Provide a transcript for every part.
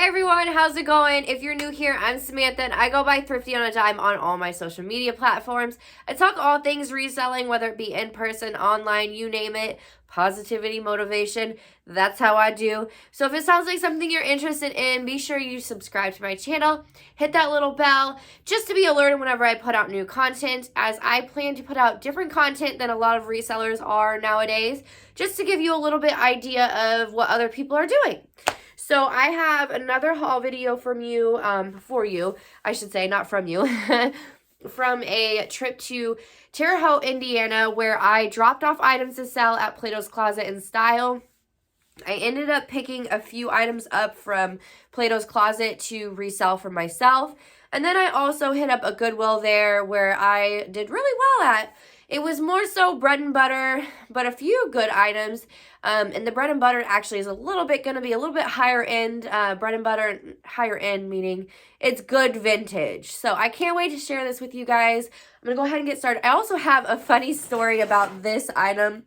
Hey everyone, how's it going? If you're new here, I'm Samantha and I go by Thrifty on a dime on all my social media platforms. I talk all things reselling, whether it be in person, online, you name it. Positivity, motivation, that's how I do. So if it sounds like something you're interested in, be sure you subscribe to my channel, hit that little bell just to be alerted whenever I put out new content, as I plan to put out different content than a lot of resellers are nowadays, just to give you a little bit idea of what other people are doing. So I have another haul video from you, for you, I should say, not from you, from a trip to Terre Haute, Indiana, where I dropped off items to sell at Plato's Closet in Style. I ended up picking a few items up from Plato's Closet to resell for myself. And then I also hit up a Goodwill there where I did really well at. It was more so bread and butter, but a few good items. And the bread and butter actually is going to be a little bit higher end. Bread and butter, higher end meaning it's good vintage. So I can't wait to share this with you guys. I'm going to go ahead and get started. I also have a funny story about this item.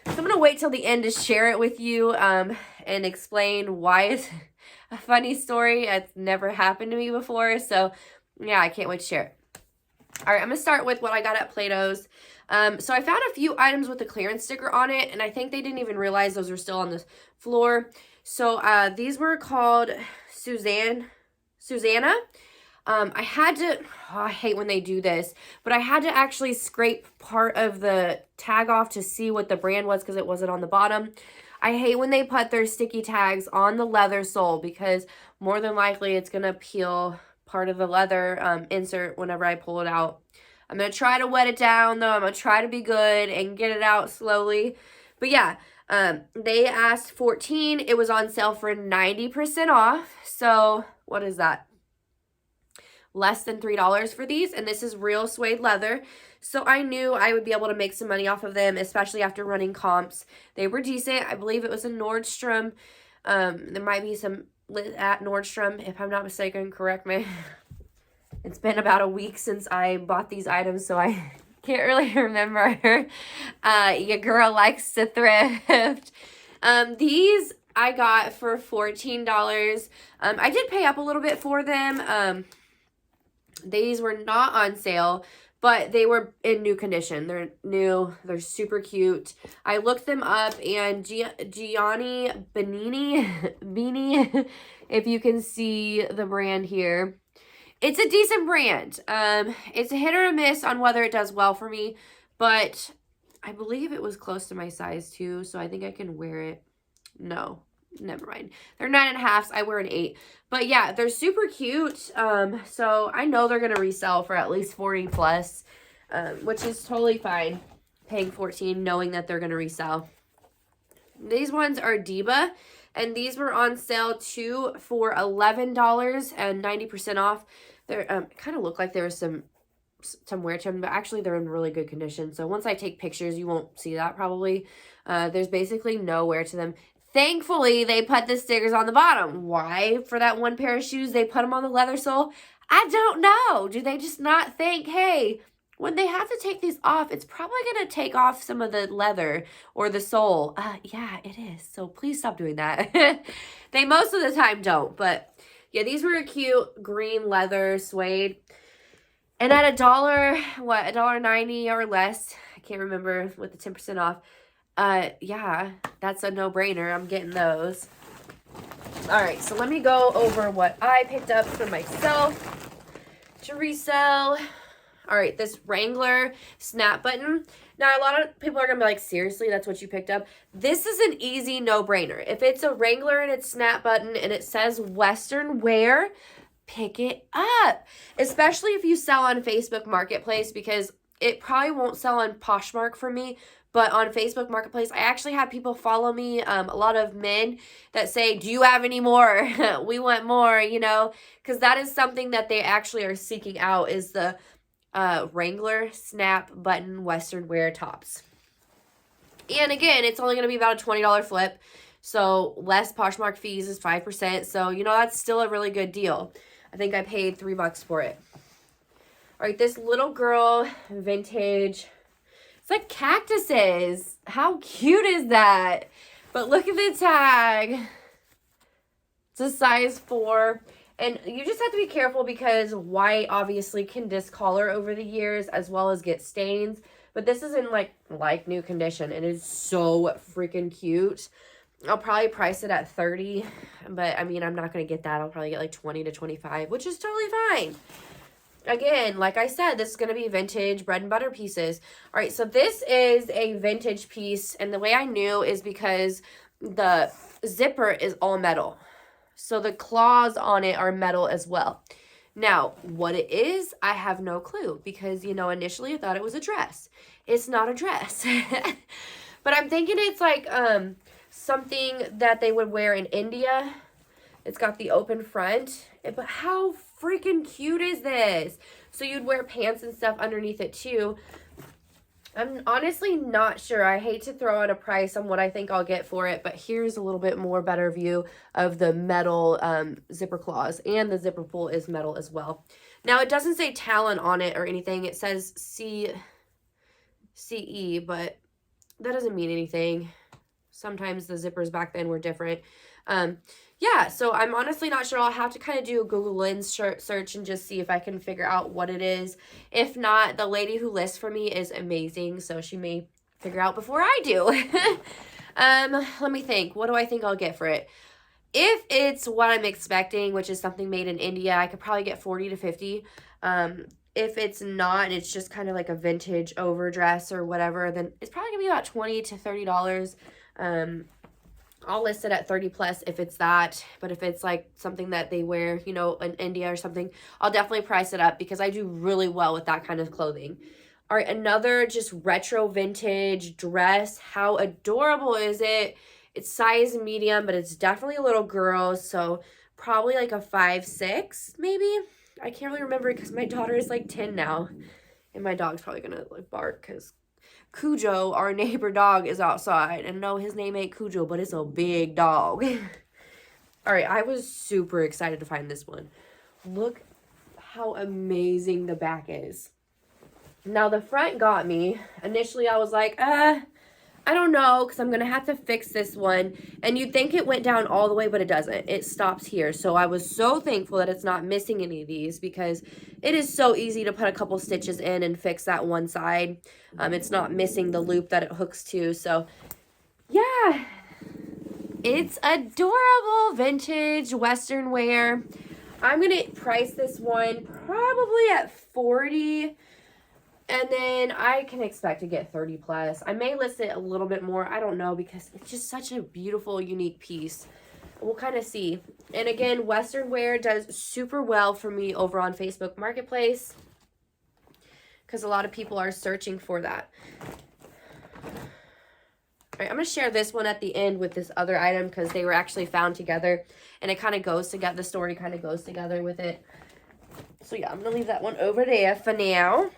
So I'm going to wait till the end to share it with you and explain why it's a funny story. It's never happened to me before. So yeah, I can't wait to share it. All right, I'm going to start with what I got at Plato's. So I found a few items with a clearance sticker on it, and I think they didn't even realize those were still on the floor. So these were called Susanna. I had to, I hate when they do this, but I had to actually scrape part of the tag off to see what the brand was because it wasn't on the bottom. I hate when they put their sticky tags on the leather sole because more than likely it's going to peel part of the leather insert whenever I pull it out. I'm going to try to wet it down, though. I'm going to try to be good and get it out slowly. But yeah, they asked $14. It was on sale for 90% off. So what is that? Less than $3 for these. And this is real suede leather. So I knew I would be able to make some money off of them, especially after running comps. They were decent. I believe it was a Nordstrom. There might be some at Nordstrom, if I'm not mistaken. Correct me. It's been about a week since I bought these items, so I can't really remember. Your girl likes to thrift. These I got for $14. I did pay up a little bit for them. These were not on sale, but they were in new condition. They're new. They're super cute. I looked them up, and Gianni Beanie, if you can see the brand here. It's a decent brand. It's a hit or a miss on whether it does well for me, but I believe it was close to my size too, so I think I can wear it. No, never mind. They're 9.5s. I wear an 8. But yeah, they're super cute. So I know they're going to resell for at least 40 plus, which is totally fine. Paying $14, knowing that they're going to resell. These ones are Diba, and these were on sale too for $11 and 90% off. They kind of look like there was some wear to them, but actually they're in really good condition. So once I take pictures, you won't see that probably. There's basically no wear to them. Thankfully, they put the stickers on the bottom. Why? For that one pair of shoes, they put them on the leather sole? I don't know. Do they just not think, hey, when they have to take these off, it's probably going to take off some of the leather or the sole. Yeah, it is. So please stop doing that. They most of the time don't, but yeah, these were a cute green leather suede. And at $1.90 or less, I can't remember, with the 10% off. Yeah, that's a no-brainer. I'm getting those. All right, so let me go over what I picked up for myself to resell. All right, this Wrangler snap button. Now, a lot of people are going to be like, seriously, that's what you picked up? This is an easy no-brainer. If it's a Wrangler and it's snap button and it says Western wear, pick it up. Especially if you sell on Facebook Marketplace, because it probably won't sell on Poshmark for me, but on Facebook Marketplace, I actually have people follow me, a lot of men that say, do you have any more? We want more, you know, because that is something that they actually are seeking out, is the Wrangler snap button Western wear tops. And again, it's only going to be about a $20 flip. So less Poshmark fees is 5%. So, you know, that's still a really good deal. I think I paid $3 for it. All right, this little girl vintage. It's like cactuses. How cute is that? But look at the tag. It's a size 4. And you just have to be careful because white obviously can discolor over the years as well as get stains. But this is in like new condition. It is so freaking cute. I'll probably price it at 30, but I mean, I'm not going to get that. I'll probably get like 20 to 25, which is totally fine. Again, like I said, this is going to be vintage bread and butter pieces. All right, so this is a vintage piece, and the way I knew is because the zipper is all metal. So the claws on it are metal as well. Now, what it is, I have no clue because, you know, initially I thought it was a dress. It's not a dress. But I'm thinking it's like something that they would wear in India. It's got the open front. But how freaking cute is this? So you'd wear pants and stuff underneath it too. I'm honestly not sure. I hate to throw out a price on what I think I'll get for it, but here's a little bit more better view of the metal zipper claws, and the zipper pull is metal as well. Now, it doesn't say Talon on it or anything. It says CE, but that doesn't mean anything. Sometimes the zippers back then were different. Yeah, so I'm honestly not sure. I'll have to kind of do a Google Lens search and just see if I can figure out what it is. If not, the lady who lists for me is amazing, so she may figure out before I do. Let me think. What do I think I'll get for it? If it's what I'm expecting, which is something made in India, I could probably get 40 to 50. If it's not, and it's just kind of like a vintage overdress or whatever, then it's probably gonna be about $20 to $30. I'll list it at 30 plus if it's that, but if it's like something that they wear, you know, in India or something, I'll definitely price it up because I do really well with that kind of clothing. All right, another just retro vintage dress. How adorable is it? It's size medium, but it's definitely a little girl, so probably like a 5'6", maybe. I can't really remember because my daughter is like 10 now, and my dog's probably gonna like bark because Cujo, our neighbor dog, is outside. And no, his name ain't Cujo, but it's a big dog. All right, I was super excited to find this one. Look how amazing the back is. Now, the front got me. Initially, I was like, I don't know, because I'm going to have to fix this one. And you'd think it went down all the way, but it doesn't. It stops here. So I was so thankful that it's not missing any of these because it is so easy to put a couple stitches in and fix that one side. It's not missing the loop that it hooks to. So, yeah. It's adorable vintage Western wear. I'm going to price this one probably at 40. And then I can expect to get 30 plus. I may list it a little bit more. I don't know because it's just such a beautiful, unique piece. We'll kind of see. And again, Western wear does super well for me over on Facebook Marketplace because a lot of people are searching for that. All right, I'm going to share this one at the end with this other item because they were actually found together. And it kind of goes together. The story kind of goes together with it. So yeah, I'm going to leave that one over there for now.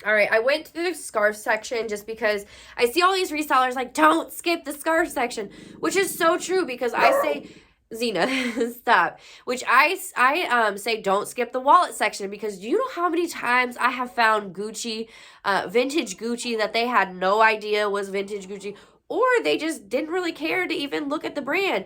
All right, I went to the scarf section just because I see all these resellers like, don't skip the scarf section, which is so true because I say, Zena, stop, which I say don't skip the wallet section because do you know how many times I have found Gucci, vintage Gucci that they had no idea was vintage Gucci, or they just didn't really care to even look at the brand.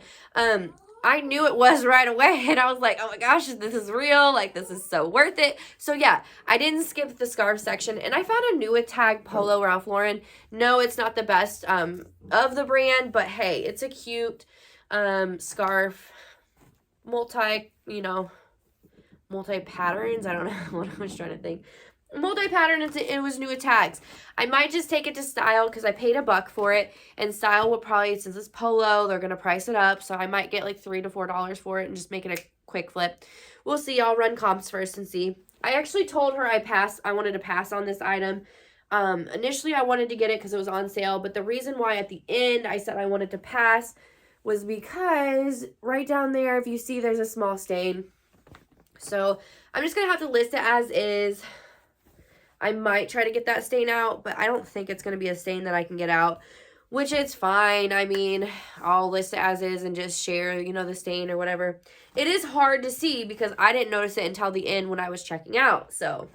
I knew it was right away, and I was like, oh my gosh, this is real, like, this is so worth it. So yeah, I didn't skip the scarf section, and I found a new tag polo Ralph Lauren. No, it's not the best of the brand, but hey, it's a cute scarf, multi-patterns, I don't know what I was trying to think. Multi-pattern, it was new tags. I might just take it to Style because I paid $1 for it, and Style will probably, since it's polo, they're going to price it up, so I might get like $3 to $4 for it and just make it a quick flip. We'll see. I'll run comps first and see. I actually told her I wanted to pass on this item. Initially, I wanted to get it because it was on sale, but the reason why at the end I said I wanted to pass was because right down there, if you see, there's a small stain. So I'm just going to have to list it as is. I might try to get that stain out, but I don't think it's going to be a stain that I can get out, which is fine. I mean, I'll list it as is and just share, the stain or whatever. It is hard to see because I didn't notice it until the end when I was checking out, so.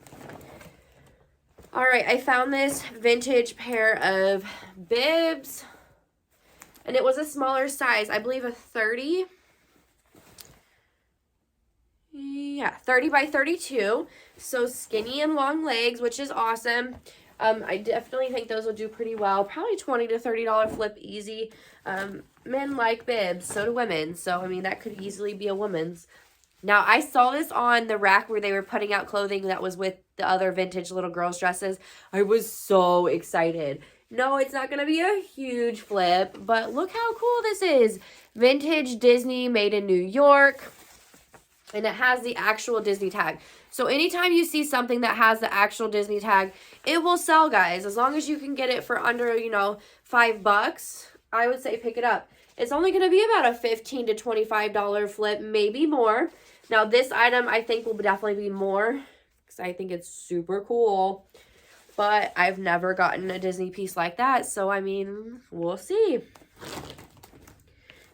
All right, I found this vintage pair of bibs, and it was a smaller size. I believe a 30. yeah, 30 by 32. So skinny and long legs, which is awesome. I definitely think those will do pretty well. Probably $20 to $30 flip easy. Men like bibs, so do women. So, I mean, that could easily be a woman's. Now, I saw this on the rack where they were putting out clothing that was with the other vintage little girls' dresses. I was so excited. No, it's not going to be a huge flip, but look how cool this is. Vintage Disney, made in New York, and it has the actual Disney tag. So anytime you see something that has the actual Disney tag, it will sell, guys. As long as you can get it for under, you know, $5, I would say pick it up. It's only going to be about a $15 to $25 flip, maybe more. Now, this item I think will definitely be more because I think it's super cool. But I've never gotten a Disney piece like that, so I mean, we'll see.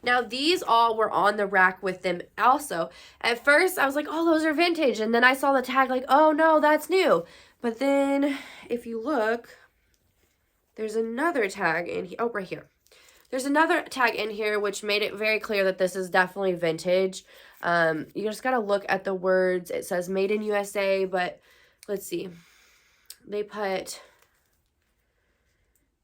Now, these all were on the rack with them also. At first, I was like, oh, those are vintage. And then I saw the tag like, oh, no, that's new. But then, if you look, there's another tag in here. Oh, right here. There's another tag in here which made it very clear that this is definitely vintage. You just got to look at the words. It says made in USA, but let's see. They put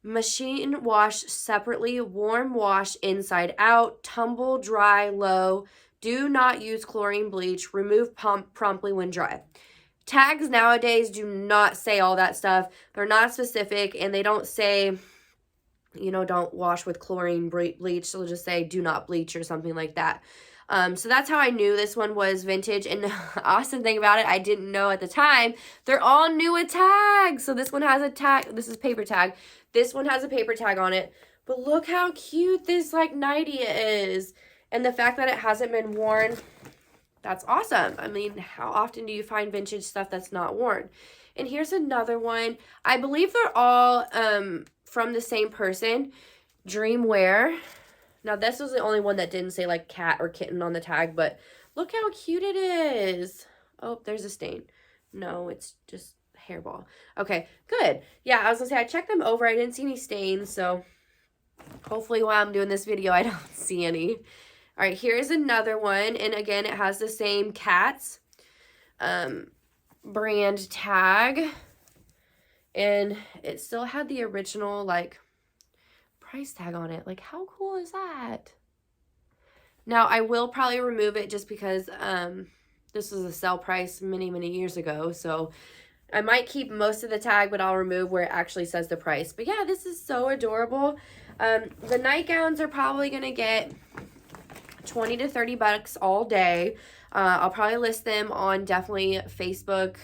machine wash separately, warm wash inside out, tumble dry low, do not use chlorine bleach, remove pump promptly when dry. Tags nowadays do not say all that stuff. They're not specific, and they don't say, you know, don't wash with chlorine bleach. They'll just say do not bleach or something like that. So that's how I knew this one was vintage. And the awesome thing about it, I didn't know at the time, they're all new with tags. So this one has a tag. This is paper tag. This one has a paper tag on it. But look how cute this like nightie is. And the fact that it hasn't been worn, that's awesome. I mean, how often do you find vintage stuff that's not worn? And here's another one. I believe they're all from the same person, Dreamwear. Now, this was the only one that didn't say, like, cat or kitten on the tag, but look how cute it is. Oh, there's a stain. No, it's just hairball. Okay, good. Yeah, I was going to say, I checked them over. I didn't see any stains, so hopefully while I'm doing this video, I don't see any. All right, here's another one, and again, it has the same Cats brand tag, and it still had the original, like, price tag on it. Like, how cool is that? Now, I will probably remove it just because this was a sale price many years ago. So I might keep most of the tag, but I'll remove where it actually says the price. But yeah, this is so adorable. The nightgowns are probably going to get $20 to $30 all day. I'll probably list them on definitely Facebook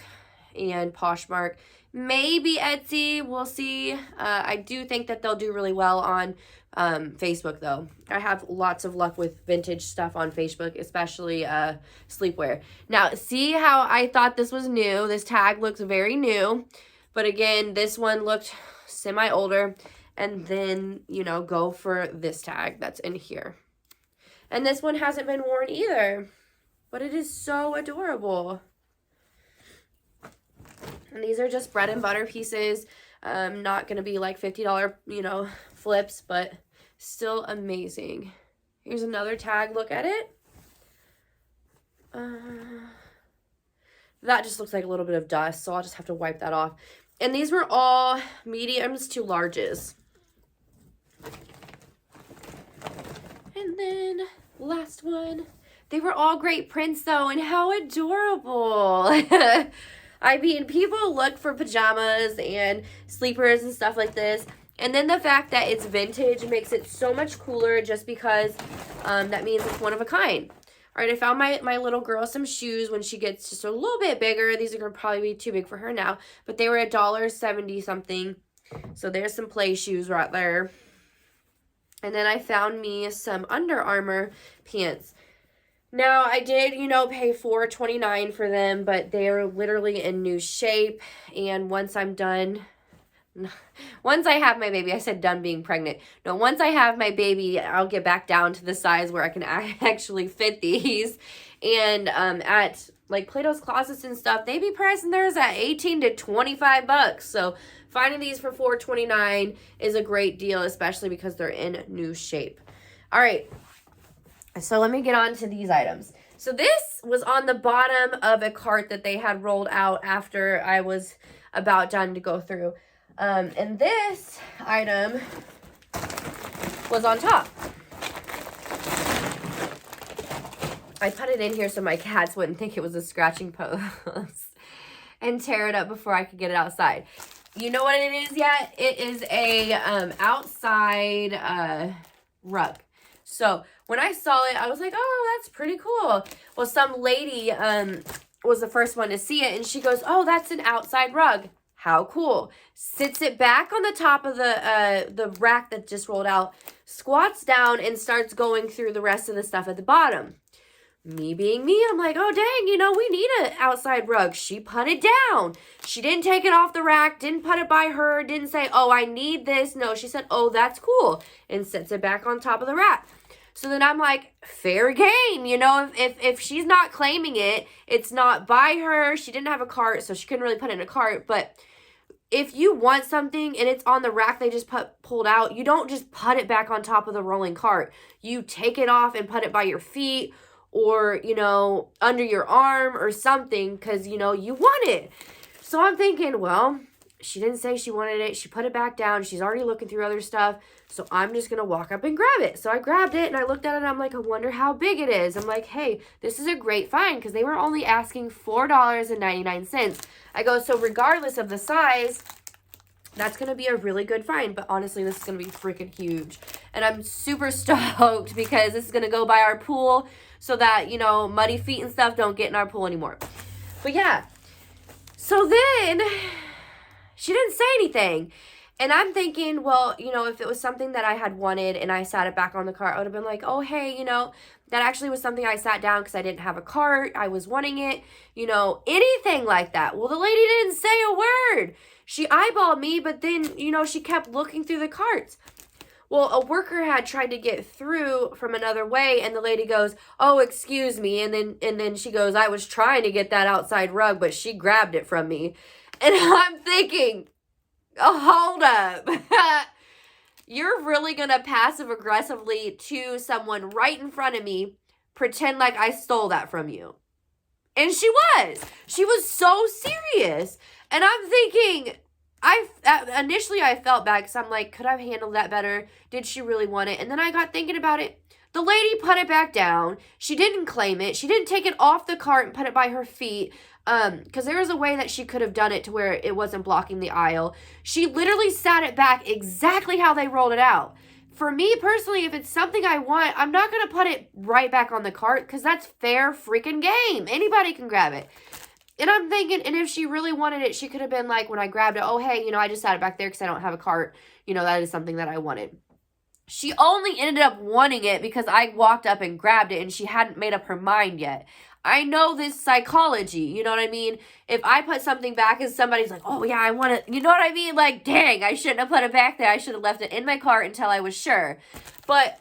and Poshmark. Maybe Etsy, we'll see. I do think that they'll do really well on Facebook, though. I have lots of luck with vintage stuff on Facebook, especially sleepwear. Now, see how I thought this was new? This tag looks very new. But again, this one looked semi-older. And then, you know, go for this tag that's in here. And this one hasn't been worn either. But it is so adorable. And these are just bread and butter pieces. Not going to be like $50, you know, flips, but still amazing. Here's another tag. Look at it. That just looks like a little bit of dust, so I'll just have to wipe that off. And these were all mediums to larges. And then last one. They were all great prints, though, and how adorable. I mean, people look for pajamas and sleepers and stuff like this. And then the fact that it's vintage makes it so much cooler just because that means it's one of a kind. All right, I found my little girl some shoes when she gets just a little bit bigger. These are going to probably be too big for her now. But they were $1.70 something. So there's some play shoes right there. And then I found me some Under Armour pants. Now, I did, you know, pay $4.29 for them, but they're literally in new shape. And once I'm done, once I have my baby, I said done being pregnant. No, once I have my baby, I'll get back down to the size where I can actually fit these. And at like Plato's Closets and stuff, they be pricing theirs at $18 to $25. So finding these for $4.29 is a great deal, especially because they're in new shape. All right. So let me get on to these items. So this was on the bottom of a cart that they had rolled out after I was about done to go through. And this item was on top. I put it in here so my cats wouldn't think it was a scratching post and tear it up before I could get it outside. You know what it is yet? It is a outside rug. So when I saw it, I was like, oh, that's pretty cool. Well, some lady was the first one to see it, and she goes, oh, that's an outside rug. How cool. Sits it back on the top of the rack that just rolled out, squats down, and starts going through the rest of the stuff at the bottom. Me being me, I'm like, oh, dang, you know, we need an outside rug. She put it down. She didn't take it off the rack, didn't put it by her, didn't say, oh, I need this. No, she said, oh, that's cool, and sets it back on top of the rack. So then I'm like, fair game, you know, if she's not claiming it, it's not by her. She didn't have a cart, so she couldn't really put it in a cart. But if you want something and it's on the rack they just pulled out, you don't just put it back on top of the rolling cart. You take it off and put it by your feet, or, you know, under your arm or something, because, you know, you want it. So I'm thinking, well, she didn't say she wanted it. She put it back down. She's already looking through other stuff. So I'm just going to walk up and grab it. So I grabbed it and I looked at it and I'm like, I wonder how big it is. I'm like, hey, this is a great find, because they were only asking $4.99. I go, so regardless of the size, that's going to be a really good find. But honestly, this is going to be freaking huge. And I'm super stoked because this is going to go by our pool so that, you know, muddy feet and stuff don't get in our pool anymore. But yeah, so then she didn't say anything. And I'm thinking, well, you know, if it was something that I had wanted and I sat it back on the cart, I would have been like, oh, hey, you know, that actually was something I sat down because I didn't have a cart. I was wanting it, you know, anything like that. Well, the lady didn't say a word. She eyeballed me, but then, you know, she kept looking through the carts. Well, a worker had tried to get through from another way, and the lady goes, oh, excuse me. And then she goes, I was trying to get that outside rug, but she grabbed it from me. And I'm thinking, oh, hold up. You're really going to passive aggressively to someone right in front of me, pretend like I stole that from you. And she was so serious. And I'm thinking, initially I felt bad because I'm like, could I have handled that better? Did she really want it? And then I got thinking about it. The lady put it back down. She didn't claim it. She didn't take it off the cart and put it by her feet. Because there was a way that she could have done it to where it wasn't blocking the aisle. She literally sat it back exactly how they rolled it out. For me personally, if it's something I want, I'm not going to put it right back on the cart because that's fair freaking game. Anybody can grab it. And I'm thinking, and if she really wanted it, she could have been like, when I grabbed it, oh, hey, you know, I just sat it back there because I don't have a cart. You know, that is something that I wanted. She only ended up wanting it because I walked up and grabbed it and she hadn't made up her mind yet. I know this psychology, you know what I mean? If I put something back and somebody's like, oh, yeah, I want it, you know what I mean? Like, dang, I shouldn't have put it back there. I should have left it in my cart until I was sure. But,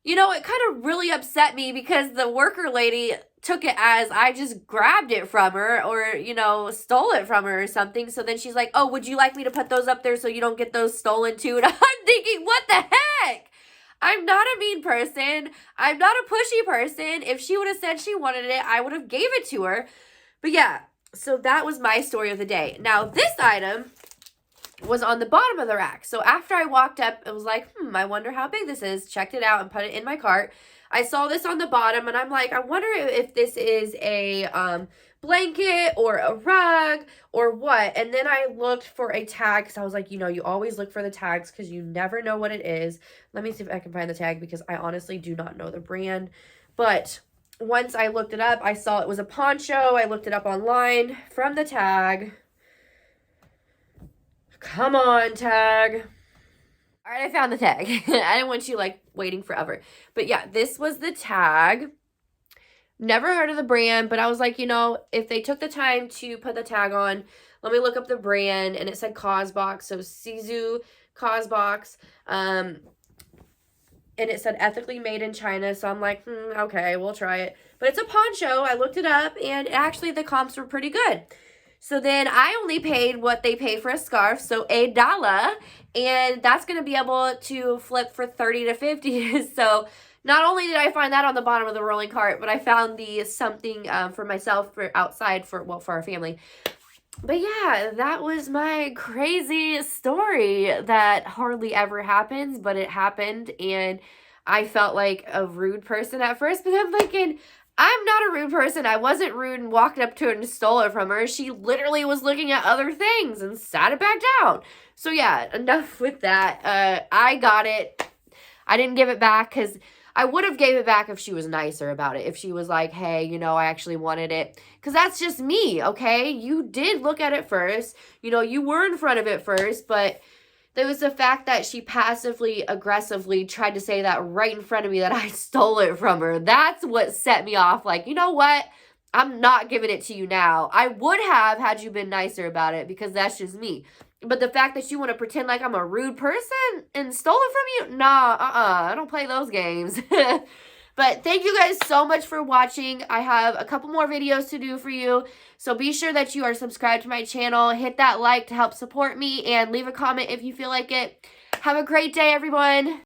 you know, it kind of really upset me because the worker lady took it as I just grabbed it from her or, you know, stole it from her or something. So then she's like, oh, would you like me to put those up there so you don't get those stolen too? And I'm thinking, what the heck? I'm not a mean person. I'm not a pushy person. If she would have said she wanted it, I would have gave it to her. But yeah, so that was my story of the day. Now, this item was on the bottom of the rack. So after I walked up, it was like, I wonder how big this is. Checked it out and put it in my cart. I saw this on the bottom and I'm like, I wonder if this is a blanket or a rug or what. And then I looked for a tag because I was like, you know, you always look for the tags because you never know what it is. Let me see if I can find the tag because I honestly do not know the brand. But once I looked it up, I saw it was a poncho. I looked it up online from the tag. Come on, tag. All right, I found the tag. I didn't want you, like, waiting forever. But, yeah, this was the tag. Never heard of the brand, but I was like, you know, if they took the time to put the tag on, let me look up the brand. And it said Cosbox, so Sizu Cosbox. And it said ethically made in China. So I'm like, okay, we'll try it. But it's a poncho. I looked it up, and actually the comps were pretty good. So then I only paid what they pay for a scarf, so $1, and that's going to be able to flip for 30 to 50. So not only did I find that on the bottom of the rolling cart, but I found the something for myself for outside for our family. But yeah, that was my crazy story that hardly ever happens, but it happened, and I felt like a rude person at first, but I'm thinking, I'm not a rude person. I wasn't rude and walked up to her and stole it from her. She literally was looking at other things and sat it back down. So yeah, enough with that. I got it. I didn't give it back because I would have gave it back if she was nicer about it. If she was like, hey, you know, I actually wanted it. Because that's just me, okay? You did look at it first. You know, you were in front of it first. But there was the fact that she passively, aggressively tried to say that right in front of me that I stole it from her. That's what set me off. Like, you know what? I'm not giving it to you now. I would have had you been nicer about it because that's just me. But the fact that you want to pretend like I'm a rude person and stole it from you? Nah, I don't play those games. But thank you guys so much for watching. I have a couple more videos to do for you. So be sure that you are subscribed to my channel. Hit that like to help support me and leave a comment if you feel like it. Have a great day, everyone.